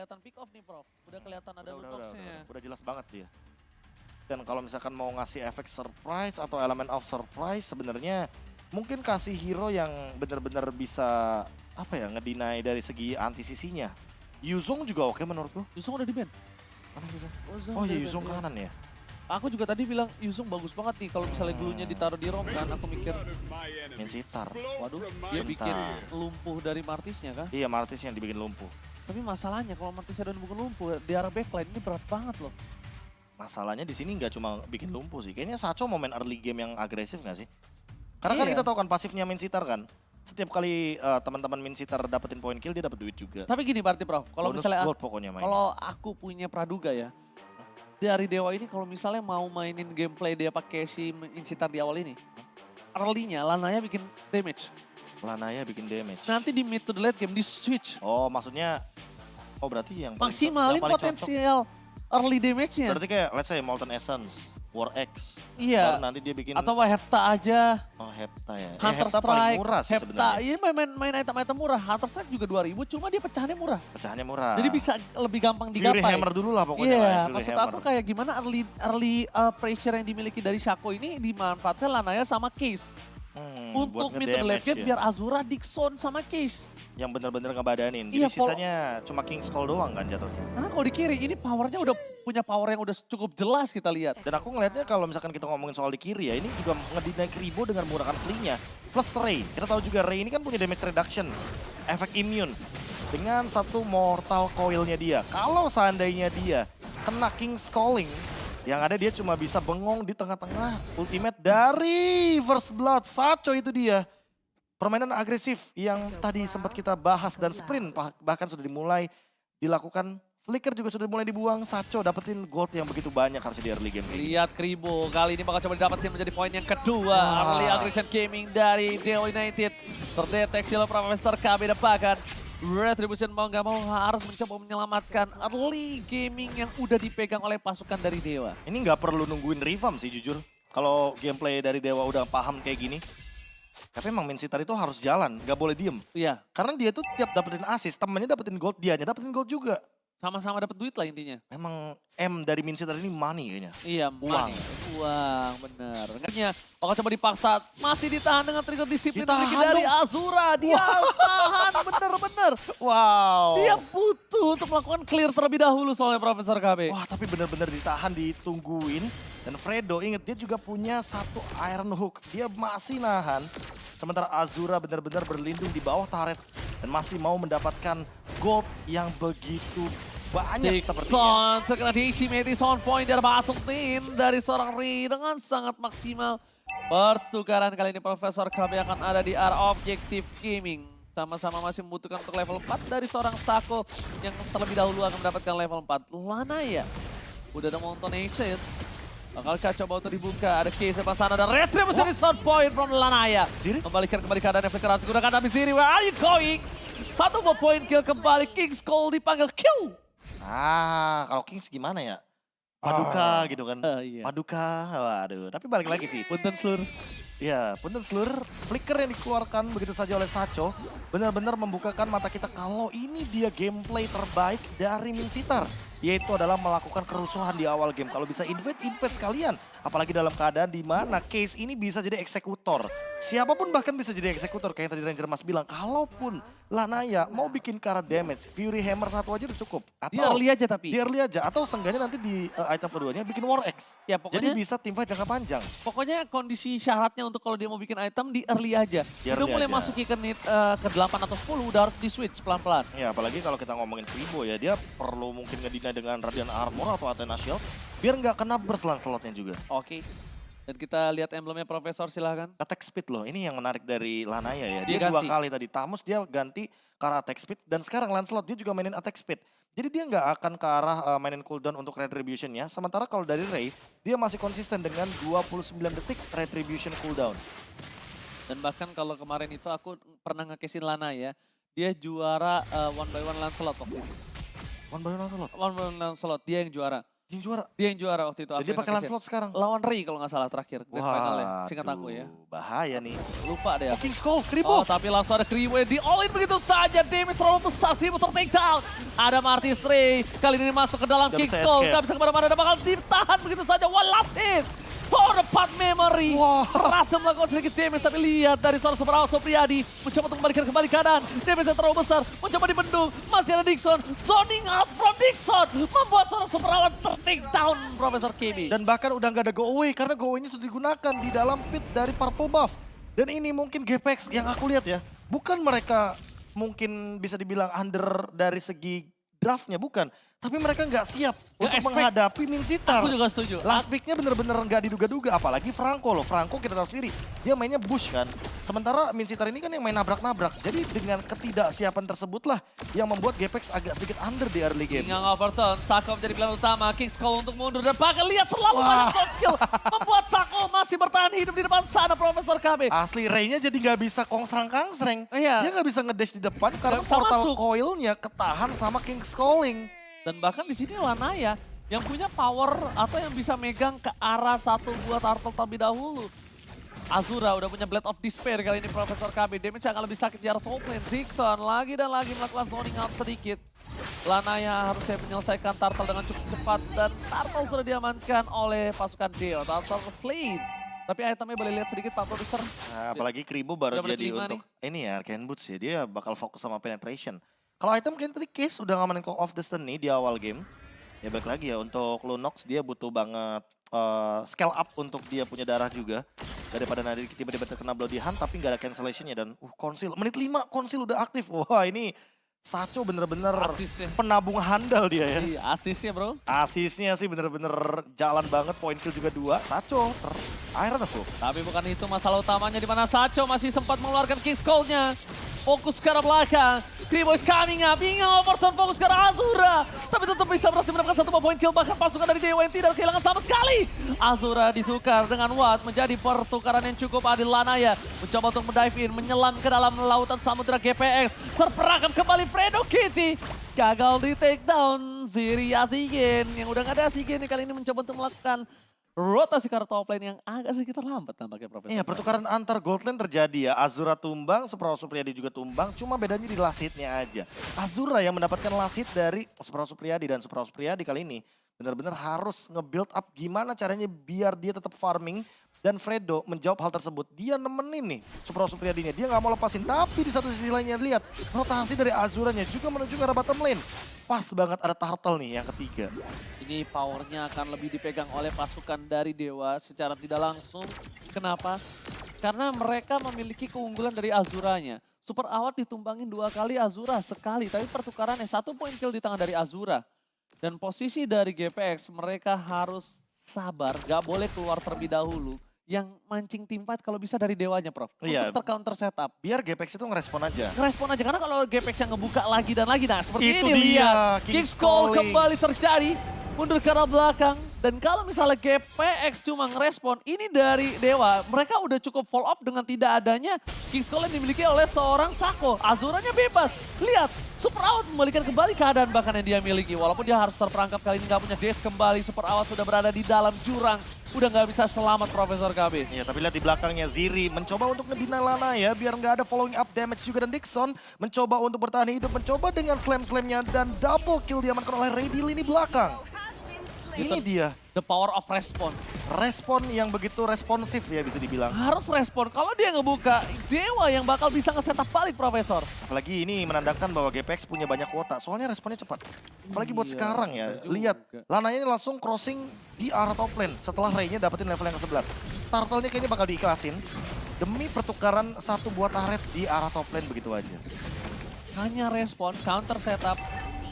kelihatan pick off nih Prof. Udah kelihatan ada loot box-nya. Udah jelas banget dia. Dan kalau misalkan mau ngasih efek surprise atau elemen of surprise sebenarnya mungkin kasih hero yang benar-benar bisa apa ya ngedinai dari segi anti-CC-nya. Yuzong juga oke menurutku. Yuzong udah di-ban. Mana Yuzong? Oh iya Yuzong kanan ya. Aku juga tadi bilang Yuzong bagus banget nih kalau misalnya glue-nya ditaruh di rom kan. Aku mikir, Main sitar. waduh dia bikin lumpuh dari Martisnya kan. Iya Martis yang dibikin lumpuh. Tapi masalahnya kalau Martisnya udah bukan lumpuh, di arah backline ini berat banget loh. Masalahnya di sini nggak cuma bikin lumpuh sih. Kayaknya Sacho mau main early game yang agresif nggak sih? Karena kan Iya. kita tahu kan pasifnya main sitar kan. Setiap kali teman-teman main sitar dapetin point kill dia dapat duit juga. Tapi gini berarti Prof, kalau Bonus misalnya gold pokoknya mainnya. kalau aku punya Praduga ya, dari Dewa ini kalau misalnya mau mainin gameplay dia pakai si Incitar di awal ini, early-nya Lanaya bikin damage. Lanaya bikin damage. Nanti di mid to the late game di switch, Oh maksudnya, oh berarti yang maksimalin yang paling cocok. potensial early damage-nya. Berarti kayak let's say Molten Essence, War X. Iya. Baru nanti dia bikin, Atau Hepta aja, oh Hepta ya. Hunter Hepta paling Strike, murah sih Hepta. sebenarnya. Ini main item-item murah. Hunter Strike juga 2000, cuma dia pecahannya murah. Pecahannya murah. Jadi bisa lebih gampang Fury digapai. Hammer dulu lah pokoknya. Iya, lah, Fury maksud Hammer. aku kayak gimana early pressure yang dimiliki dari Shaco ini dimanfaatkan Lanaya sama Case. Untuk buat mid to the late ngedamage game ya. biar Azura Dixon sama Case. Yang bener-bener ngebadanin. Jadi Iya, sisanya cuma King's Call doang kan jatuhnya. Karena kalau di kiri ini powernya udah punya power yang udah cukup jelas kita lihat. Dan aku ngelihatnya kalau misalkan kita ngomongin soal di kiri ya, ini juga ngedinai Kribo dengan menggunakan flee-nya. Plus Ray. Kita tahu juga Ray ini kan punya damage reduction. Efek immune. Dengan satu mortal coil-nya dia. Kalau seandainya dia kena King's Calling, yang ada dia cuma bisa bengong di tengah-tengah ultimate dari First Blood. Sacho itu dia. Permainan agresif yang tadi sempat kita bahas dan sprint bahkan sudah dimulai dilakukan. Flicker juga sudah mulai dibuang. Sacho dapetin gold yang begitu banyak harusnya di early game ini. Lihat Kribo, kali ini bakal coba didapetin menjadi poin yang kedua. Early aggression gaming dari Dewa United. Terdeteksi oleh Profesor KB bahkan Retribution mau nggak mau harus mencoba menyelamatkan early gaming yang udah dipegang oleh pasukan dari Dewa. Ini nggak perlu nungguin revamp sih jujur. Kalau gameplay dari Dewa udah paham kayak gini. Tapi emang Min Sitar itu harus jalan, nggak boleh diem. Iya, Karena dia tuh tiap dapetin assist, temennya dapetin gold, dianya dapetin gold juga. sama-sama dapat duit lah intinya. Memang M dari Min Sitar ini money kayaknya. Iya, Uang. Uang, bener. Enggaknya, bakal coba dipaksa, masih ditahan dengan trigger disiplin Ditahan memiliki dari dong. Azura. Dia tahan, bener-bener. Wow. Dia butuh untuk melakukan clear terlebih dahulu soalnya Profesor KB. Wah tapi bener-bener ditahan, ditungguin. Dan Fredo inget dia juga punya satu Iron Hook. Dia masih nahan. Sementara Azura benar-benar berlindung di bawah turret. Dan masih mau mendapatkan gold yang begitu banyak sepertinya. Dixon terkena diisi Madison point dari Battle Team dari seorang Ri dengan sangat maksimal. Pertukaran kali ini Profesor KB akan ada di arah Objective Gaming. Sama-sama masih membutuhkan untuk level 4 dari seorang Sako yang terlebih dahulu akan mendapatkan level 4. Lanaya udah ada Mountain Ancient. Bakalkah coba untuk dibuka, ada case di sana, ada retribution di sound point from Lanaya. Ziri? Kembalikan kembali keadaan Flicker harus digunakan, tapi Ziri, where are you going? Satu mau point kill kembali, King's Call dipanggil kill. Ah, kalau Kings gimana ya? Paduka gitu kan. Iya. Paduka, waduh. Tapi balik lagi sih. Punten seluruh. Ya, punten seluruh flicker yang dikeluarkan begitu saja oleh Sacho benar-benar membukakan mata kita kalau ini dia gameplay terbaik dari Min Sitar. Yaitu adalah melakukan kerusuhan di awal game. Kalau bisa invade sekalian. Apalagi dalam keadaan di mana Case ini bisa jadi eksekutor. Siapapun bahkan bisa jadi eksekutor. Kayak yang tadi Ranger Mas bilang. Kalaupun Lanaya mau bikin karat damage, Fury Hammer satu aja udah cukup. Atau Dia early aja tapi. di early aja. Atau seenggaknya nanti di item keduanya bikin War X. Ya Jadi pokoknya, bisa teamfight jangka panjang. pokoknya kondisi syaratnya untuk kalau dia mau bikin item di early aja. Di Udah early mulai aja. masuki ke ke 8 atau 10 udah harus di switch pelan-pelan. Ya apalagi kalau kita ngomongin Kribo ya, dia perlu mungkin ngedina dengan Radiant Armor atau Athena Shield. Biar nggak kena burst slotnya juga. Oke. Dan kita lihat emblemnya Profesor silahkan. Attack speed loh, ini yang menarik dari Lanaya ya. Dia Dia dua ganti. kali tadi, Tamus dia ganti ke arah attack speed. Dan sekarang Lancelot dia juga mainin attack speed. Jadi dia nggak akan ke arah mainin cooldown untuk retribution-nya. Sementara kalau dari Ray, dia masih konsisten dengan 29 detik retribution cooldown. Dan bahkan kalau kemarin itu aku pernah ngekesin Lana ya. Dia juara one by one Lancelot waktu itu. One by one Lancelot. One by one Lancelot, dia yang juara. Yang juara. Dia yang juara waktu itu. Dan dia Alvin pakai Novician. Lancelot sekarang. Lawan Ray kalau nggak salah terakhir. Grand finalnya, singkat aku ya. Bahaya nih. Lupa deh. Oh, King's Call, Kribo. Oh, tapi langsung ada Kribo yang di all in begitu saja. Damage terlalu besar, Kribo take down. Ada Marty Stray. Kali ini masuk ke dalam Nggak King's bisa Call. escape. Nggak bisa kemana-mana, ada bakal ditahan begitu saja. One last hit. For the part memory. Wah. Berhasil melakukan sedikit damage, tapi lihat dari seorang Super Awal Supriyadi. Mencoba untuk kembalikan kembali kanan. Damage yang terlalu besar. Mencoba dibendung. Masih ada Dixon. Zoning out from Dixon. Membuat seorang Super Awal ter-take down Profesor KB. Dan bahkan udah nggak ada go away karena go away-nya sudah digunakan di dalam pit dari Purple Buff. Dan ini mungkin GPX yang aku lihat ya. Bukan mereka mungkin bisa dibilang under dari segi draftnya, bukan. Tapi mereka nggak siap untuk expect. menghadapi Minsitar. Aku juga setuju. Last pick-nya bener-bener nggak diduga-duga, apalagi Franco loh. Franco kita tahu sendiri, dia mainnya bush kan. Sementara Minsitar ini kan yang main nabrak-nabrak. Jadi dengan ketidaksiapan tersebutlah yang membuat GPX agak sedikit under di early game. King Overton, Sako menjadi pilihan utama. King's Call untuk mundur dan bahkan lihat terlalu Wah. banyak soft skill. Membuat Sako masih bertahan hidup di depan sana Profesor KB. Asli Ray-nya jadi nggak bisa kongsrang-kangsreng. Iya. Dia nggak bisa ngedash di depan karena bisa portal masuk. coil-nya ketahan sama King's Calling. Dan bahkan di sini Lanaya yang punya power atau yang bisa megang ke arah satu buah turtle terlebih dahulu. Azura udah punya Blade of Despair kali ini Profesor KB. Damage akan lebih sakit di arah top lane. Zigson lagi dan lagi melakukan zoning out sedikit. Lanaya harusnya menyelesaikan turtle dengan cukup cepat. Dan turtle sudah diamankan oleh pasukan Deo. Turtle slain. Tapi itemnya boleh lihat sedikit Pak Produser. Nah, apalagi Kribo baru Udah menit jadi 5 untuk ini ya Arcane Boots ya. Dia bakal fokus sama penetration. Kalau item kayaknya tadi Case udah ngamanin Call of Destiny di awal game. Ya balik lagi ya untuk Lunox dia butuh banget scale up untuk dia punya darah juga. Daripada nanti tiba-tiba terkena Bloody Hand tapi nggak ada cancellationnya dan Konsil. Menit 5 Konsil udah aktif. Wah ini Sacho bener-bener Asisnya. penabung handal dia ya. Iya, asisnya bro. Asisnya sih bener-bener jalan banget, point kill juga 2. Sacho Iron of Hope. Tapi bukan itu masalah utamanya di mana Sacho masih sempat mengeluarkan King's Call-nya. Fokus ke arah belakang. Kribo is coming up. Inga Overton fokus ke arah Azura. Tapi tetap bisa berhasil mendapatkan 1 point kill. Bahkan pasukan dari Dewa yang tidak kehilangan sama sekali. Azura ditukar dengan Watt. Menjadi pertukaran yang cukup adil. Lanaya mencoba untuk mendive in. Menyelam ke dalam lautan samudera GPX. Terperangkap kembali Fredo Kitty. Gagal di take down. Ziri Asigen. Yang udah gak ada Asigen kali ini mencoba untuk melakukan rotasi ke arah top lane yang agak sedikit terlambat tampaknya Profesor. Iya, pertukaran antar gold lane terjadi ya. Azura tumbang, Suprawa Supriyadi juga tumbang, cuma bedanya di last hit-nya aja. Azura yang mendapatkan last hit dari Suprawa Supriyadi dan Suprawa Supriyadi kali ini benar-benar harus nge-build up gimana caranya biar dia tetap farming. Dan Fredo menjawab hal tersebut. Dia nemenin nih Suprawa Supriyadinya. Dia nggak mau lepasin, tapi di satu sisi lainnya lihat rotasi dari Azuranya juga menuju ke arah bottom lane. Pas banget ada turtle nih yang ketiga. Ini powernya akan lebih dipegang oleh pasukan dari Dewa secara tidak langsung. Kenapa? Karena mereka memiliki keunggulan dari Azuranya. Super Award ditumbangin 2 kali, Azura sekali. Tapi pertukarannya 1 point kill di tangan dari Azura. Dan posisi dari GPX mereka harus sabar, gak boleh keluar terlebih dahulu. Yang mancing teamfight kalau bisa dari Dewanya Prof. Iya. Untuk tercounter setup. Biar GPX itu ngerespon aja. Ngerespon aja, karena kalau GPX yang ngebuka lagi dan lagi. Nah seperti Itu ini dia, lihat. King's King's Call Calling. kembali terjadi. Mundur ke arah belakang. Dan kalau misalnya GPX cuma ngerespon, ini dari Dewa. Mereka udah cukup follow up dengan tidak adanya King's Call yang dimiliki oleh seorang Sako. Azuranya bebas. Lihat, Super Out membalikan kembali keadaan bahkan yang dia miliki. Walaupun dia harus terperangkap kali ini gak punya dash kembali. Super Out sudah berada di dalam jurang. Udah gak bisa selamat Profesor KB. Ya, tapi lihat di belakangnya Ziri mencoba untuk ngedinai Lanaya biar nggak ada following up damage juga, dan Dixon mencoba untuk bertahan hidup, mencoba dengan slam-slamnya dan double kill diamankan oleh Ray di lini belakang. Ini dia, The power of response. respon yang begitu responsif ya bisa dibilang. Harus respon. Kalau dia ngebuka, Dewa yang bakal bisa nge-setup balik Profesor. Apalagi ini menandakan bahwa GPX punya banyak kuota, soalnya responnya cepat. Apalagi buat Iya, sekarang ya, bener juga. lihat Lananya ini langsung crossing di arah top lane setelah Ray-nya dapetin level yang ke-11. Turtle ini kayaknya bakal diikhlasin demi pertukaran 1 buah turret di arah top lane begitu aja. Hanya respon, counter setup.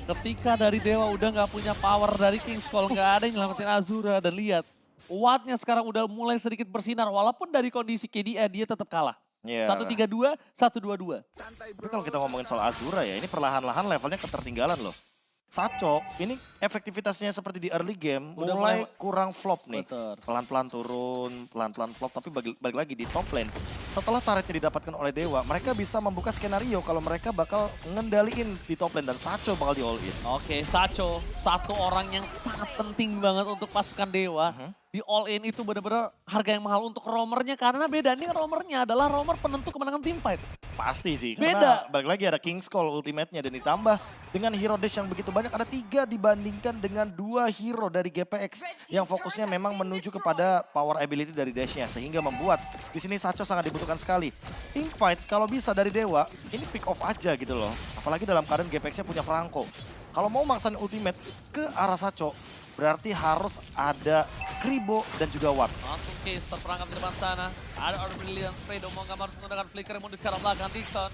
Ketika dari Dewa udah nggak punya power dari King's Call, nggak ada yang nyelamatin Azura. Dan lihat, Wattnya sekarang udah mulai sedikit bersinar. Walaupun dari kondisi KDA dia tetap kalah. Iya. 1-3-2, 1-2-2. Tapi kalau kita ngomongin soal Azura ya, ini perlahan-lahan levelnya ketertinggalan loh. Sacho ini efektivitasnya seperti di early game Udah mulai mulai- kurang flop nih. Betul. Pelan-pelan turun, pelan-pelan flop, tapi balik lagi di top lane. Setelah turretnya didapatkan oleh Dewa, mereka bisa membuka skenario kalau mereka bakal ngendaliin di top lane dan Sacho bakal di all in. Oke, Sacho, satu orang yang sangat penting banget untuk pasukan Dewa. Di all in itu benar-benar harga yang mahal untuk roamernya karena beda nih roamernya adalah roamer penentu kemenangan team fight. Pasti sih, Beda. karena balik lagi ada King's Call ultimate-nya dan ditambah dengan hero dash yang begitu banyak, ada 3 dibandingkan dengan 2 hero dari GPX yang fokusnya memang menuju kepada power ability dari dash-nya sehingga membuat di sini Sacho sangat dibutuhkan sekali. Team fight kalau bisa dari Dewa ini pick off aja gitu loh, apalagi dalam keadaan GPX-nya punya Franco. Kalau mau maksain ultimate ke arah Sacho berarti harus ada Kribo dan juga Watt. Langsung Case terperangkap di depan sana. Ada Order Brilliant, Fredo mau gambar menggunakan flicker yang mundur ke arah belakang. Dixon,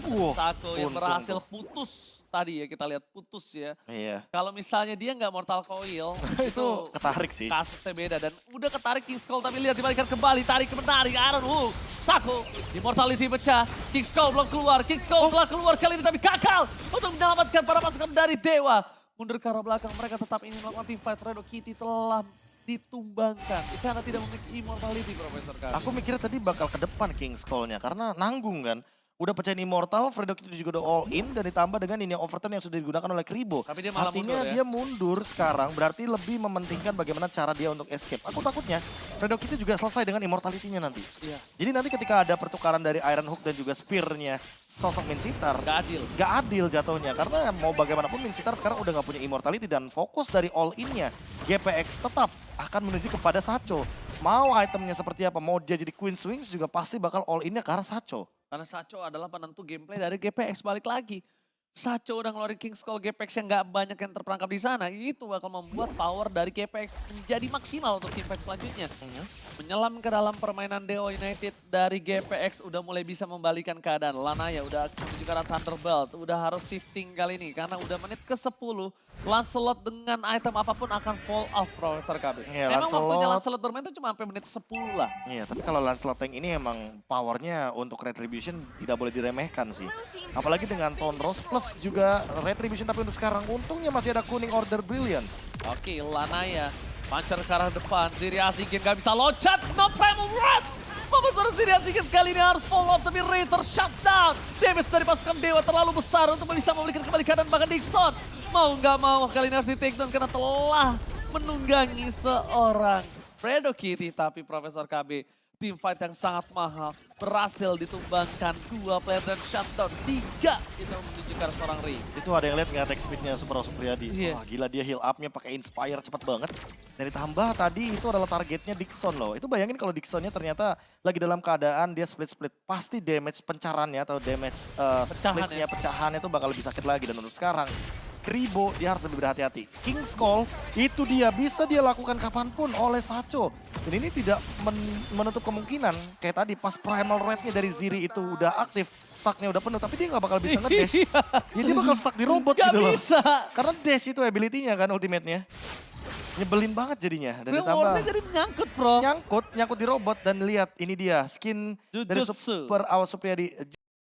Wow, Taco yang untung berhasil tuh. putus. Tadi ya kita lihat putus ya. Iya, Kalau misalnya dia nggak Mortal Coil, itu ketarik sih. kasusnya beda. Dan udah ketarik King's Call tapi lihat dibalikan kembali. Tarik menarik Aaron Wu. Sako, Immortality pecah. King's Call belum keluar. King's Call telah keluar kali ini tapi gagal untuk menyelamatkan para pasukan dari Dewa. Mundur ke arah belakang, mereka tetap ingin melakukan team fight. Redo Kitty telah ditumbangkan karena tidak memiliki immortality, Profesor Kami. Aku mikir tadi bakal ke depan King's Call-nya karena nanggung kan. Udah pecahin Immortal, Fredo Kitty juga udah all in dan ditambah dengan ini overturn yang sudah digunakan oleh Kribo. Tapi dia malah Artinya mundur ya. dia mundur sekarang berarti lebih mementingkan bagaimana cara dia untuk escape. Aku takutnya Fredo Kitty juga selesai dengan immortality-nya nanti. Iya, Jadi nanti ketika ada pertukaran dari Iron Hook dan juga Spear-nya sosok Minsitar, gak adil. gak adil jatuhnya karena mau bagaimanapun Minsitar sekarang udah gak punya immortality dan fokus dari all in-nya GPX tetap akan menuju kepada Sacho. Mau itemnya seperti apa, mau dia jadi Queen Swings juga pasti bakal all in-nya ke arah Sacho. Karena Sacho adalah penentu gameplay dari GPX. Balik lagi. Sacho udah ngeluarin King's Call GPX yang gak banyak yang terperangkap di sana. Itu bakal membuat power dari GPX menjadi maksimal untuk team fight selanjutnya. Menyelam ke dalam permainan Dewa United dari GPX udah mulai bisa membalikan keadaan. Lanaya udah menuju ke arah Thunderbolt. Udah harus shifting kali ini karena udah menit ke-10. Lancelot dengan item apapun akan fall off, Profesor KB. Iya, Memang waktunya Lancelot- Lancelot bermain itu cuma sampai menit 10 lah. Iya, tapi kalau Lancelot Tank ini emang powernya untuk Retribution tidak boleh diremehkan sih. Apalagi dengan Tone Rose plus juga Retribution, tapi untuk sekarang untungnya masih ada kuning Order Brilliance. Oke, Lanaya mancar ke arah depan. Ziri Azikin gak bisa loncat. No time of run. Profesor Ziri Azikin kali ini harus follow up tapi Ray shutdown. Damage dari pasukan Dewa terlalu besar untuk bisa memberikan kembali keadaan bahkan Dixon. Mau nggak mau kali ini harus di take down karena telah menunggangi seorang Fredo Kitty. Tapi Profesor KB, team fight yang sangat mahal, berhasil ditumbangkan 2 player dan shutdown 3. Itu menuju ke arah seorang Ray. Itu ada yang lihat nggak attack speednya Super Supriyadi. Iya. Wah gila, dia heal up-nya pakai Inspire cepet banget. Dan ditambah tadi itu adalah targetnya Dixon loh. Itu bayangin kalau Dixonnya ternyata lagi dalam keadaan dia split-split. Pasti damage pencarannya atau damage splitnya, pecahannya itu bakal lebih sakit lagi. Dan untuk sekarang Kribo dia harus lebih berhati-hati. King's Call itu dia bisa dia lakukan kapanpun oleh Sacho. Dan ini tidak menutup kemungkinan kayak tadi pas primal rate-nya dari Ziri itu udah aktif, stuck-nya udah penuh, tapi dia nggak bakal bisa nge-dash. Ya dia bakal stuck di robot Gak gitu loh. bisa. Karena dash itu ability-nya kan ultimate-nya. Nyebelin banget jadinya. Dan ditambah Rewardnya jadi nyangkut, bro. nyangkut di robot dan lihat ini dia skin dari Jujutsu. Super Awas Supriyadi.